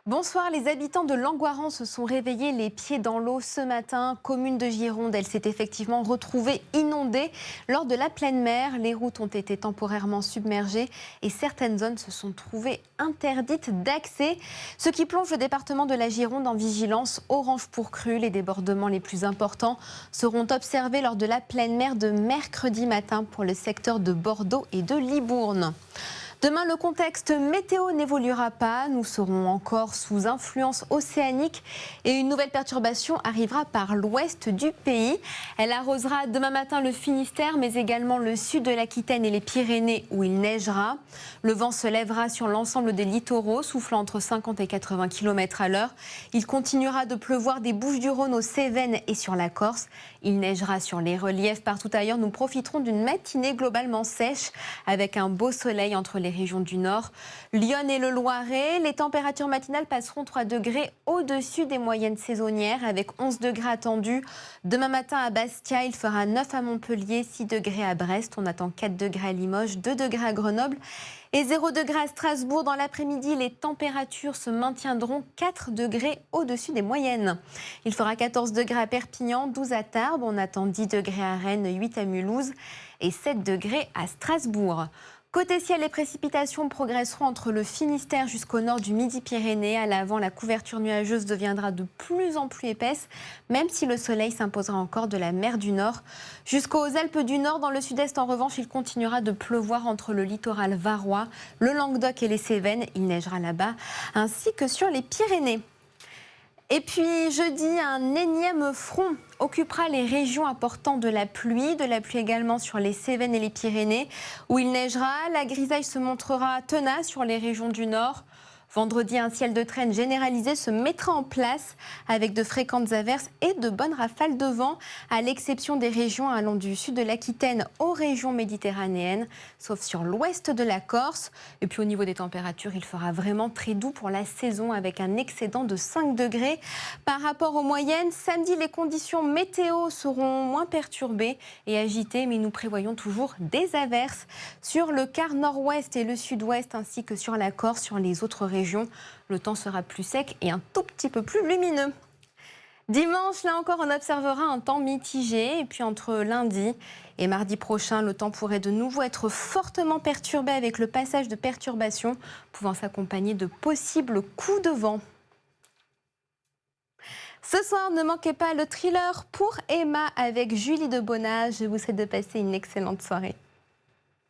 Bonsoir, les habitants de Langoiran se sont réveillés les pieds dans l'eau ce matin. Commune de Gironde, elle s'est effectivement retrouvée inondée lors de la pleine mer. Les routes ont été temporairement submergées et certaines zones se sont trouvées interdites d'accès. Ce qui plonge le département de la Gironde en vigilance orange pour crue. Les débordements les plus importants seront observés lors de la pleine mer de mercredi matin pour le secteur de Bordeaux et de Libourne. Demain, le contexte météo n'évoluera pas. Nous serons encore sous influence océanique et une nouvelle perturbation arrivera par l'ouest du pays. Elle arrosera demain matin le Finistère, mais également le sud de l'Aquitaine et les Pyrénées où il neigera. Le vent se lèvera sur l'ensemble des littoraux, soufflant entre 50 et 80 km à l'heure. Il continuera de pleuvoir des Bouches-du-Rhône aux Cévennes et sur la Corse. Il neigera sur les reliefs partout ailleurs. Nous profiterons d'une matinée globalement sèche avec un beau soleil entre les régions du Nord. Lyon et le Loiret, les températures matinales passeront 3 degrés au-dessus des moyennes saisonnières avec 11 degrés attendus. Demain matin à Bastia, il fera 9 à Montpellier, 6 degrés à Brest. On attend 4 degrés à Limoges, 2 degrés à Grenoble et 0 degrés à Strasbourg. Dans l'après-midi, les températures se maintiendront 4 degrés au-dessus des moyennes. Il fera 14 degrés à Perpignan, 12 à Tarbes. On attend 10 degrés à Rennes, 8 à Mulhouse et 7 degrés à Strasbourg. Côté ciel, les précipitations progresseront entre le Finistère jusqu'au nord du Midi-Pyrénées. À l'avant, la couverture nuageuse deviendra de plus en plus épaisse, même si le soleil s'imposera encore de la mer du Nord. Jusqu'aux Alpes du Nord, dans le sud-est, en revanche, il continuera de pleuvoir entre le littoral varois, le Languedoc et les Cévennes. Il neigera là-bas, ainsi que sur les Pyrénées. Et puis jeudi, un énième front occupera les régions apportant de la pluie également sur les Cévennes et les Pyrénées, où il neigera. La grisaille se montrera tenace sur les régions du Nord. Vendredi, un ciel de traîne généralisé se mettra en place avec de fréquentes averses et de bonnes rafales de vent, à l'exception des régions allant du sud de l'Aquitaine aux régions méditerranéennes, sauf sur l'ouest de la Corse. Et puis au niveau des températures, il fera vraiment très doux pour la saison avec un excédent de 5 degrés par rapport aux moyennes. Samedi, les conditions météo seront moins perturbées et agitées, mais nous prévoyons toujours des averses sur le quart nord-ouest et le sud-ouest, ainsi que sur la Corse, sur les autres régions. Le temps sera plus sec et un tout petit peu plus lumineux. Dimanche, là encore, on observera un temps mitigé. Et puis entre lundi et mardi prochain, le temps pourrait de nouveau être fortement perturbé avec le passage de perturbations pouvant s'accompagner de possibles coups de vent. Ce soir, ne manquez pas le thriller pour Emma avec Julie Debona. Je vous souhaite de passer une excellente soirée.